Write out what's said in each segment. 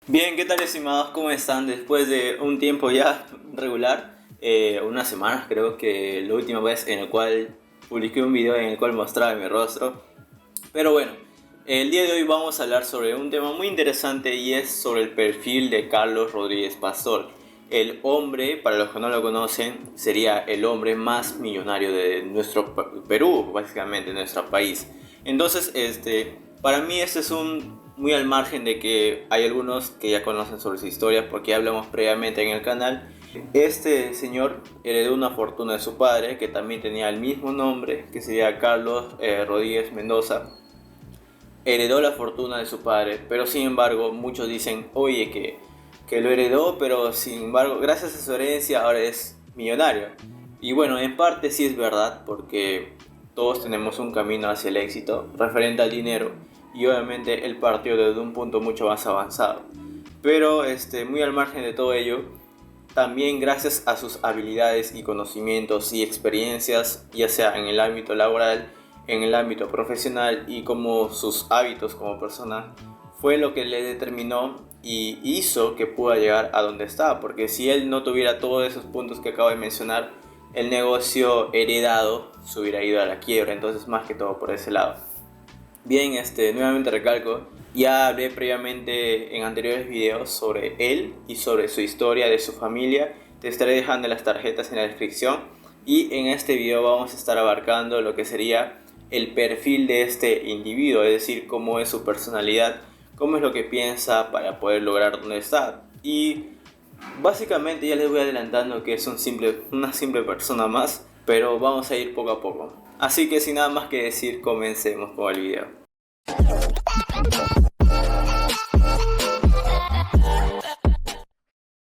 Bien, ¿qué tal estimados? ¿Cómo están? Después de un tiempo ya regular, unas semanas creo que la última vez en el cual publiqué un video en el cual mostraba mi rostro. Pero bueno, el día de hoy vamos a hablar sobre un tema muy interesante y es sobre el perfil de Carlos Rodríguez Pastor. El hombre, para los que no lo conocen, sería el hombre más millonario de nuestro Perú, básicamente, de nuestro país. Entonces, para mí este es un muy al margen de que hay algunos que ya conocen sobre su historia porque ya hablamos previamente en el canal. Este señor heredó una fortuna de su padre que también tenía el mismo nombre, que sería Carlos Rodríguez Mendoza. Heredó la fortuna de su padre, pero sin embargo muchos dicen, oye, que lo heredó, pero sin embargo gracias a su herencia ahora es millonario. Y bueno, en parte sí es verdad, porque todos tenemos un camino hacia el éxito referente al dinero, y obviamente él partió desde un punto mucho más avanzado. Pero muy al margen de todo ello, también gracias a sus habilidades y conocimientos y experiencias, ya sea en el ámbito laboral, en el ámbito profesional y como sus hábitos como persona, fue lo que le determinó y hizo que pueda llegar a donde está. Porque si él no tuviera todos esos puntos que acabo de mencionar, el negocio heredado se hubiera ido a la quiebra. Entonces, más que todo por ese lado. Bien, nuevamente recalco, ya hablé previamente en anteriores videos sobre él y sobre su historia, de su familia. Te estaré dejando las tarjetas en la descripción y en este video vamos a estar abarcando lo que sería el perfil de este individuo, es decir, cómo es su personalidad, cómo es lo que piensa para poder lograr donde está. Y básicamente ya les voy adelantando que es una simple persona más, pero vamos a ir poco a poco. Así que sin nada más que decir, comencemos con el video.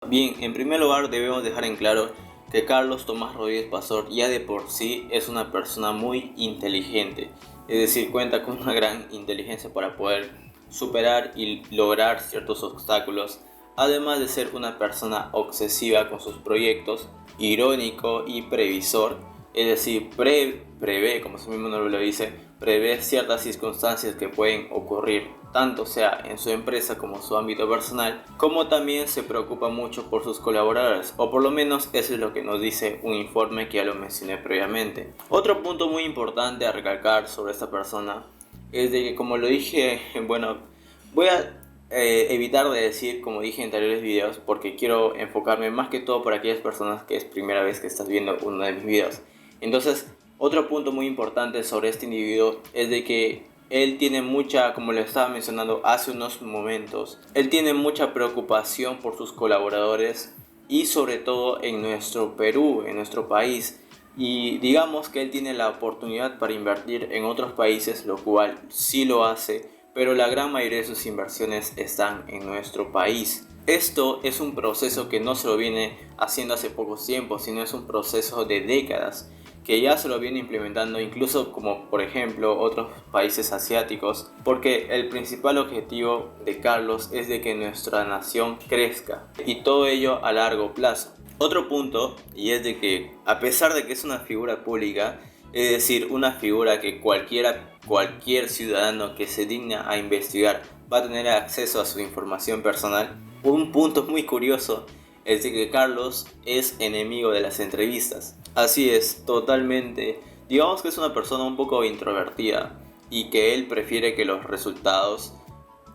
Bien, en primer lugar debemos dejar en claro que Carlos Tomás Rodríguez Pastor ya de por sí es una persona muy inteligente, es decir, cuenta con una gran inteligencia para poder superar y lograr ciertos obstáculos, además de ser una persona obsesiva con sus proyectos, irónico y previsor, es decir, prevé, como su mismo nombre lo dice, prevé ciertas circunstancias que pueden ocurrir, tanto sea en su empresa como en su ámbito personal, como también se preocupa mucho por sus colaboradores, o por lo menos eso es lo que nos dice un informe que ya lo mencioné previamente. Otro punto muy importante a recalcar sobre esta persona es de que, como lo dije, bueno, voy a evitar de decir como dije en anteriores videos, porque quiero enfocarme más que todo por aquellas personas que es primera vez que estás viendo uno de mis videos. Entonces, otro punto muy importante sobre este individuo es de que él tiene mucha, como le estaba mencionando hace unos momentos, él tiene mucha preocupación por sus colaboradores y sobre todo en nuestro Perú, en nuestro país. Y digamos que él tiene la oportunidad para invertir en otros países, lo cual sí lo hace, pero la gran mayoría de sus inversiones están en nuestro país. Esto es un proceso que no se lo viene haciendo hace pocos tiempos, sino es un proceso de décadas que ya se lo viene implementando incluso como por ejemplo otros países asiáticos, porque el principal objetivo de Carlos es de que nuestra nación crezca y todo ello a largo plazo. Otro punto, y es de que a pesar de que es una figura pública, es decir, una figura que cualquier ciudadano que se digna a investigar va a tener acceso a su información personal, un punto muy curioso es de que Carlos es enemigo de las entrevistas. Así es, totalmente. Digamos que es una persona un poco introvertida y que él prefiere que los resultados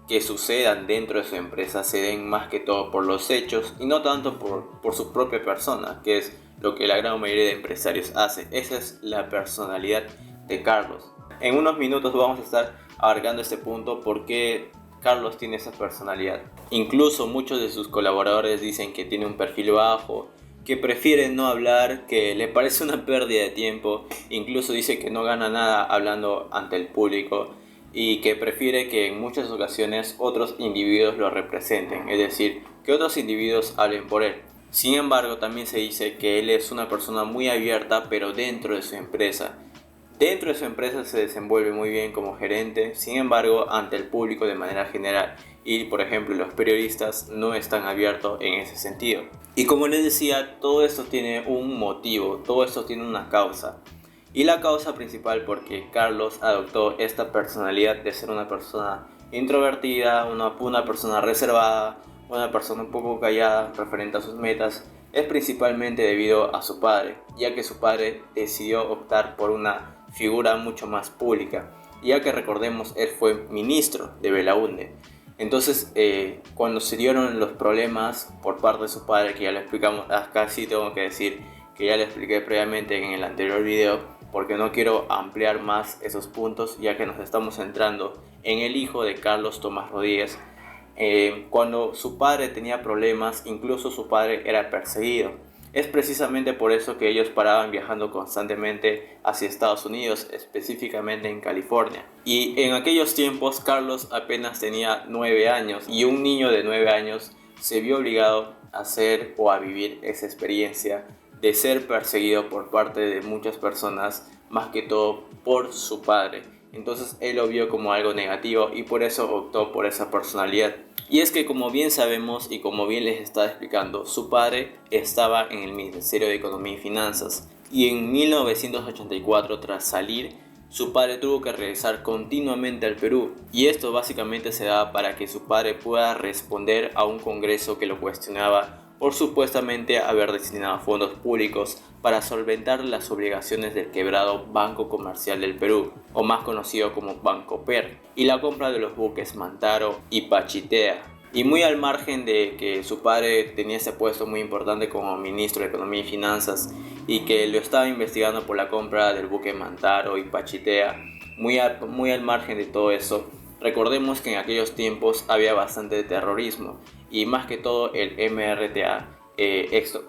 que sucedan dentro de su empresa se den más que todo por los hechos y no tanto por su propia persona, que es lo que la gran mayoría de empresarios hace. Esa es la personalidad de Carlos. En unos minutos vamos a estar abarcando este punto porque Carlos tiene esa personalidad. Incluso muchos de sus colaboradores dicen que tiene un perfil bajo, que prefiere no hablar, que le parece una pérdida de tiempo, incluso dice que no gana nada hablando ante el público y que prefiere que en muchas ocasiones otros individuos lo representen, es decir, que otros individuos hablen por él. Sin embargo, también se dice que él es una persona muy abierta, pero dentro de su empresa. Dentro de su empresa se desenvuelve muy bien como gerente, sin embargo, ante el público de manera general y, por ejemplo, los periodistas no están abiertos en ese sentido. Y como les decía, todo esto tiene un motivo, todo esto tiene una causa. Y la causa principal porque Carlos adoptó esta personalidad de ser una persona introvertida, una persona reservada, una persona un poco callada referente a sus metas, es principalmente debido a su padre, ya que su padre decidió optar por una figura mucho más pública, ya que recordemos, él fue ministro de Belaúnde. Entonces, cuando se dieron los problemas por parte de su padre, que ya lo explicamos, acá sí tengo que decir que ya lo expliqué previamente en el anterior video, porque no quiero ampliar más esos puntos, ya que nos estamos centrando en el hijo de Carlos Tomás Rodríguez. Cuando su padre tenía problemas, incluso su padre era perseguido. Es precisamente por eso que ellos paraban viajando constantemente hacia Estados Unidos, específicamente en California. Y en aquellos tiempos Carlos apenas tenía 9 años y un niño de 9 años se vio obligado a hacer o a vivir esa experiencia de ser perseguido por parte de muchas personas, más que todo por su padre. Entonces él lo vio como algo negativo y por eso optó por esa personalidad. Y es que, como bien sabemos y como bien les estaba explicando, su padre estaba en el Ministerio de Economía y Finanzas, y en 1984, tras salir, su padre tuvo que regresar continuamente al Perú, y esto básicamente se daba para que su padre pueda responder a un congreso que lo cuestionaba por supuestamente haber destinado fondos públicos para solventar las obligaciones del quebrado Banco Comercial del Perú, o más conocido como Banco Per, y la compra de los buques Mantaro y Pachitea. Y muy al margen de que su padre tenía ese puesto muy importante como ministro de Economía y Finanzas y que lo estaba investigando por la compra del buque Mantaro y Pachitea, muy al margen de todo eso, recordemos que en aquellos tiempos había bastante terrorismo y más que todo el MRTA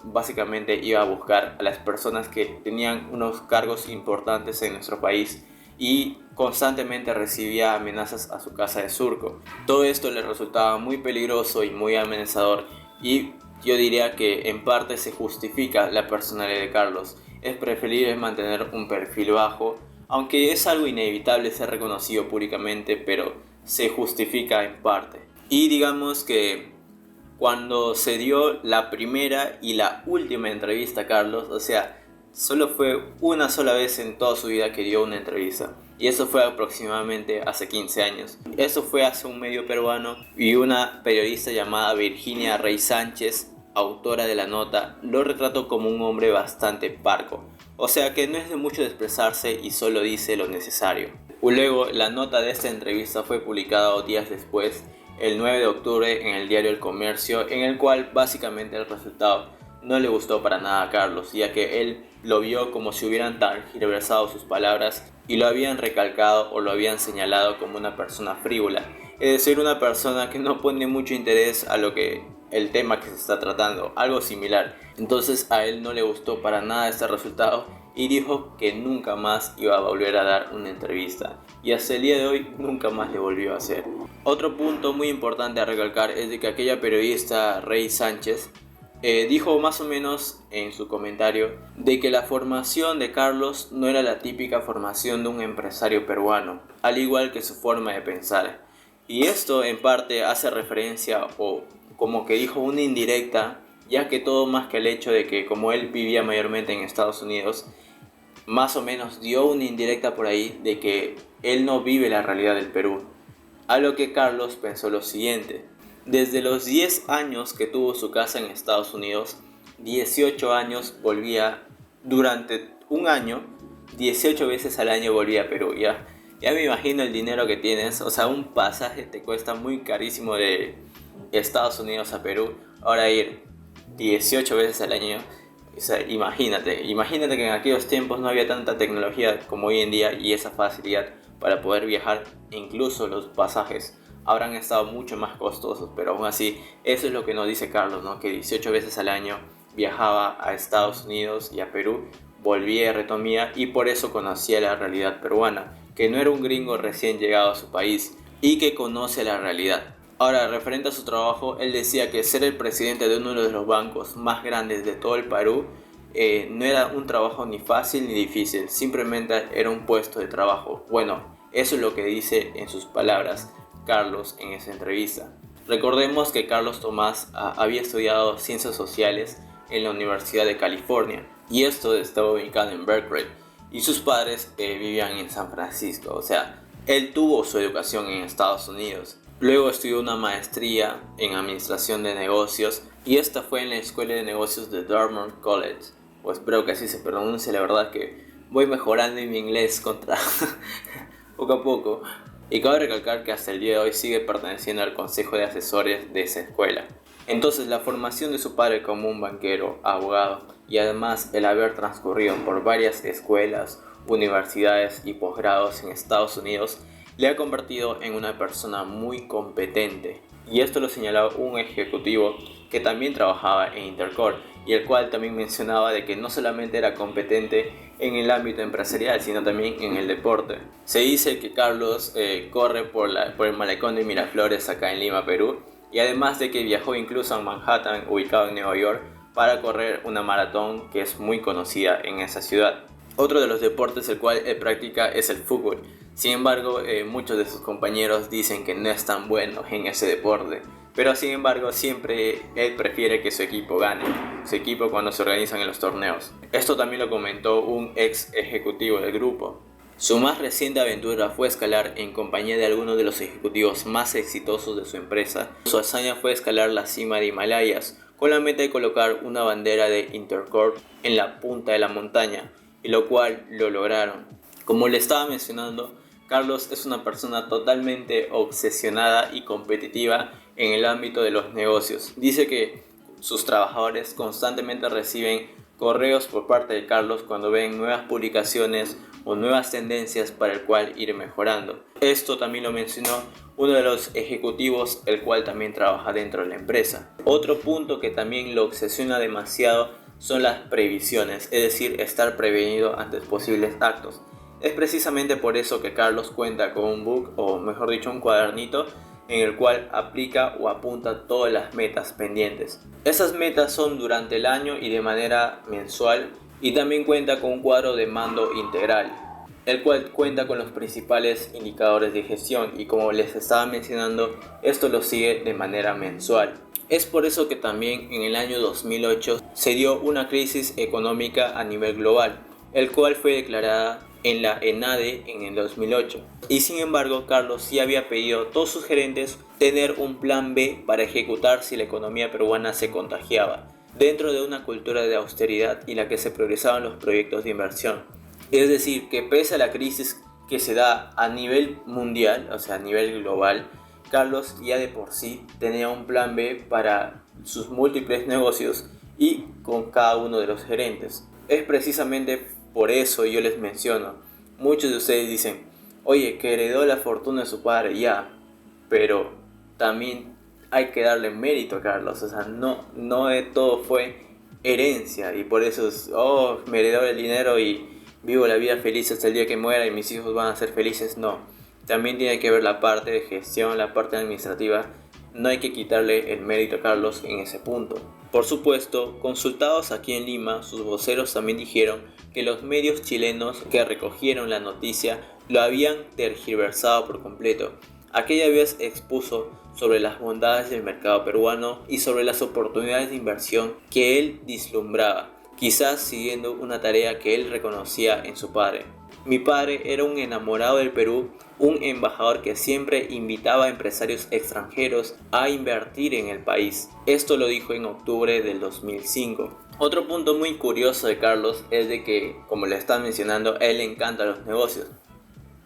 básicamente iba a buscar a las personas que tenían unos cargos importantes en nuestro país y constantemente recibía amenazas a su casa de Surco. Todo esto le resultaba muy peligroso y muy amenazador, y yo diría que en parte se justifica la personalidad de Carlos. Es preferible mantener un perfil bajo, aunque es algo inevitable ser reconocido públicamente, pero se justifica en parte. Y digamos que cuando se dio la primera y la última entrevista a Carlos, o sea, solo fue una sola vez en toda su vida que dio una entrevista, y eso fue aproximadamente hace 15 años. Eso fue hace un medio peruano, y una periodista llamada Virginia Rey Sánchez, autora de la nota, lo retrató como un hombre bastante parco, o sea que no es de mucho de expresarse y solo dice lo necesario. Luego, la nota de esta entrevista fue publicada días después, el 9 de octubre, en el diario El Comercio, en el cual básicamente el resultado no le gustó para nada a Carlos, ya que él lo vio como si hubieran tergiversado sus palabras y lo habían recalcado o lo habían señalado como una persona frívola, es decir, una persona que no pone mucho interés a lo que el tema que se está tratando, algo similar. Entonces a él no le gustó para nada este resultado y dijo que nunca más iba a volver a dar una entrevista, y hasta el día de hoy nunca más le volvió a hacer. Otro punto muy importante a recalcar es de que aquella periodista Rey Sánchez dijo más o menos en su comentario de que la formación de Carlos no era la típica formación de un empresario peruano, al igual que su forma de pensar. Y esto en parte hace referencia, o como que dijo una indirecta, ya que todo más que el hecho de que como él vivía mayormente en Estados Unidos, más o menos dio una indirecta por ahí de que él no vive la realidad del Perú. A lo que Carlos pensó lo siguiente: desde los 10 años que tuvo su casa en Estados Unidos, 18 años volvía, durante un año, 18 veces al año volvía a Perú. Ya me imagino el dinero que tienes, o sea, un pasaje te cuesta muy carísimo de Estados Unidos a Perú. Ahora ir 18 veces al año, o sea, imagínate que en aquellos tiempos no había tanta tecnología como hoy en día y esa facilidad para poder viajar. Incluso los pasajes habrán estado mucho más costosos, pero aún así eso es lo que nos dice Carlos, ¿no? Que 18 veces al año viajaba a Estados Unidos y a Perú, volvía y retomía, y por eso conocía la realidad peruana, que no era un gringo recién llegado a su país y que conoce la realidad. Ahora, referente a su trabajo, él decía que ser el presidente de uno de los bancos más grandes de todo el Perú no era un trabajo ni fácil ni difícil, simplemente era un puesto de trabajo. Bueno, eso es lo que dice en sus palabras Carlos en esa entrevista. Recordemos que Carlos Tomás había estudiado Ciencias Sociales en la Universidad de California, y esto estaba ubicado en Berkeley, y sus padres vivían en San Francisco, o sea, él tuvo su educación en Estados Unidos. Luego estudió una maestría en administración de negocios y esta fue en la Escuela de Negocios de Dartmouth College, o espero que así se pronuncie. La verdad que voy mejorando en mi inglés contra poco a poco. Y cabe recalcar que hasta el día de hoy sigue perteneciendo al consejo de asesores de esa escuela. Entonces, la formación de su padre como un banquero, abogado y además el haber transcurrido por varias escuelas, universidades y posgrados en Estados Unidos le ha convertido en una persona muy competente. Y esto lo señalaba un ejecutivo que también trabajaba en Intercorp y el cual también mencionaba de que no solamente era competente en el ámbito empresarial, sino también en el deporte. Se dice que Carlos corre por el malecón de Miraflores acá en Lima, Perú, y además de que viajó incluso a Manhattan, ubicado en Nueva York, para correr una maratón que es muy conocida en esa ciudad. Otro de los deportes el cual él practica es el fútbol. Sin embargo, muchos de sus compañeros dicen que no es tan bueno en ese deporte. Pero sin embargo, siempre él prefiere que su equipo gane, su equipo cuando se organizan en los torneos. Esto también lo comentó un ex ejecutivo del grupo. Su más reciente aventura fue escalar en compañía de algunos de los ejecutivos más exitosos de su empresa. Su hazaña fue escalar la cima de Himalayas con la meta de colocar una bandera de Intercorp en la punta de la montaña, y lo cual lo lograron. Como le estaba mencionando, Carlos es una persona totalmente obsesionada y competitiva en el ámbito de los negocios. Dice que sus trabajadores constantemente reciben correos por parte de Carlos cuando ven nuevas publicaciones o nuevas tendencias para el cual ir mejorando. Esto también lo mencionó uno de los ejecutivos, el cual también trabaja dentro de la empresa. Otro punto que también lo obsesiona demasiado son las previsiones, es decir, estar prevenido ante posibles actos. Es precisamente por eso que Carlos cuenta con un book, o mejor dicho, un cuadernito, en el cual aplica o apunta todas las metas pendientes. Esas metas son durante el año y de manera mensual, y también cuenta con un cuadro de mando integral, el cual cuenta con los principales indicadores de gestión, y como les estaba mencionando, esto lo sigue de manera mensual. Es por eso que también en el año 2008 se dio una crisis económica a nivel global, el cual fue declarada en la ENADE en el 2008. Y sin embargo, Carlos sí había pedido a todos sus gerentes tener un plan B para ejecutar si la economía peruana se contagiaba, dentro de una cultura de austeridad y la que se priorizaban los proyectos de inversión. Es decir, que pese a la crisis que se da a nivel mundial, o sea a nivel global, Carlos ya de por sí tenía un plan B para sus múltiples negocios y con cada uno de los gerentes. Es precisamente por eso yo les menciono. Muchos de ustedes dicen, oye, que heredó la fortuna de su padre, ya, pero también hay que darle mérito a Carlos. O sea, no de todo fue herencia y por eso es, me heredó el dinero y vivo la vida feliz hasta el día que muera y mis hijos van a ser felices. No, también tiene que ver la parte de gestión, la parte administrativa. No hay que quitarle el mérito a Carlos en ese punto. Por supuesto, consultados aquí en Lima, sus voceros también dijeron que los medios chilenos que recogieron la noticia lo habían tergiversado por completo. Aquella vez expuso sobre las bondades del mercado peruano y sobre las oportunidades de inversión que él vislumbraba, quizás siguiendo una tarea que él reconocía en su padre. Mi padre era un enamorado del Perú, un embajador que siempre invitaba a empresarios extranjeros a invertir en el país. Esto lo dijo en octubre del 2005. Otro punto muy curioso de Carlos es de que, como le están mencionando, a él le encantan los negocios.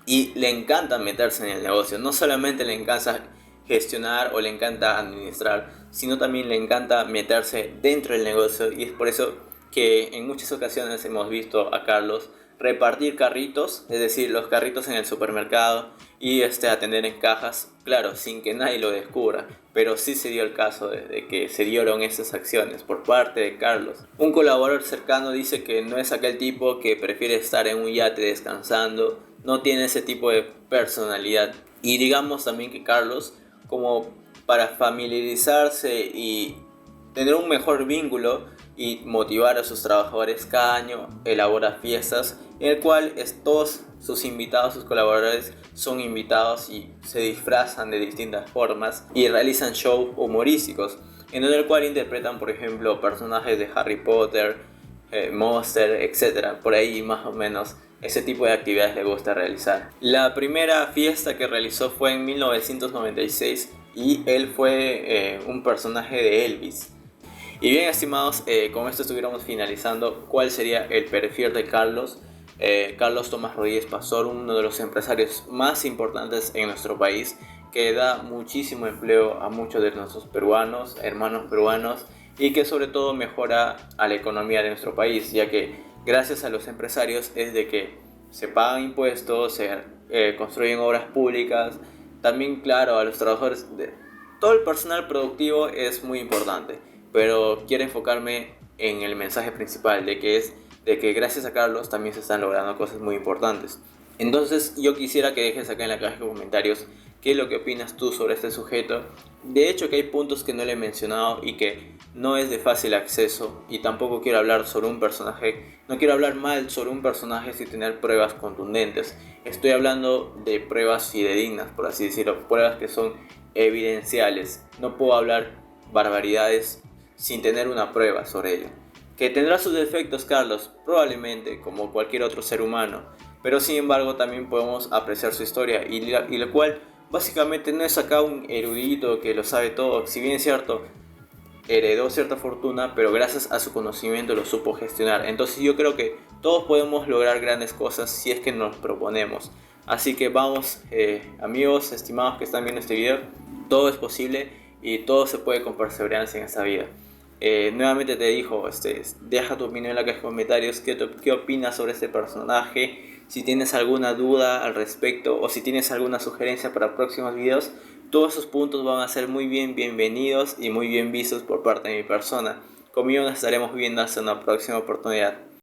Y le encanta meterse en el negocio. No solamente le encanta gestionar o le encanta administrar, sino también le encanta meterse dentro del negocio. Y es por eso que en muchas ocasiones hemos visto a Carlos repartir carritos, es decir, los carritos en el supermercado y atender en cajas, claro, sin que nadie lo descubra, pero sí se dio el caso de que se dieron estas acciones por parte de Carlos. Un colaborador cercano dice que no es aquel tipo que prefiere estar en un yate descansando, no tiene ese tipo de personalidad. Y digamos también que Carlos, como para familiarizarse y tener un mejor vínculo y motivar a sus trabajadores, cada año elabora fiestas en el cual todos sus invitados, sus colaboradores son invitados y se disfrazan de distintas formas y realizan shows humorísticos en el cual interpretan, por ejemplo, personajes de Harry Potter, Monster, etc. Por ahí más o menos ese tipo de actividades le gusta realizar. La primera fiesta que realizó fue en 1996 y él fue un personaje de Elvis. Y bien, estimados, con esto estuviéramos finalizando cuál sería el perfil de Carlos. Carlos Tomás Rodríguez Pastor, uno de los empresarios más importantes en nuestro país, que da muchísimo empleo a muchos de nuestros peruanos, hermanos peruanos, y que sobre todo mejora a la economía de nuestro país, ya que gracias a los empresarios es de que se pagan impuestos, se construyen obras públicas, también claro a los trabajadores, todo el personal productivo es muy importante, pero quiero enfocarme en el mensaje principal de que gracias a Carlos también se están logrando cosas muy importantes. Entonces yo quisiera que dejes acá en la caja de comentarios qué es lo que opinas tú sobre este sujeto. De hecho que hay puntos que no le he mencionado y que no es de fácil acceso, y tampoco quiero hablar sobre un personaje, no quiero hablar mal sobre un personaje sin tener pruebas contundentes. Estoy hablando de pruebas fidedignas, por así decirlo, pruebas que son evidenciales. No puedo hablar barbaridades sin tener una prueba sobre ello. Que tendrá sus defectos Carlos, probablemente, como cualquier otro ser humano, pero sin embargo también podemos apreciar su historia y lo cual básicamente no es acá un erudito que lo sabe todo. Si bien es cierto, heredó cierta fortuna, pero gracias a su conocimiento lo supo gestionar. Entonces yo creo que todos podemos lograr grandes cosas si es que nos proponemos. Así que vamos, amigos, estimados que están viendo este video, todo es posible y todo se puede con perseverancia en esta vida. Nuevamente te digo, deja tu opinión en la caja de comentarios, qué opinas sobre este personaje, si tienes alguna duda al respecto o si tienes alguna sugerencia para próximos videos. Todos esos puntos van a ser muy bienvenidos y muy bien vistos por parte de mi persona. Conmigo nos estaremos viendo hasta una próxima oportunidad.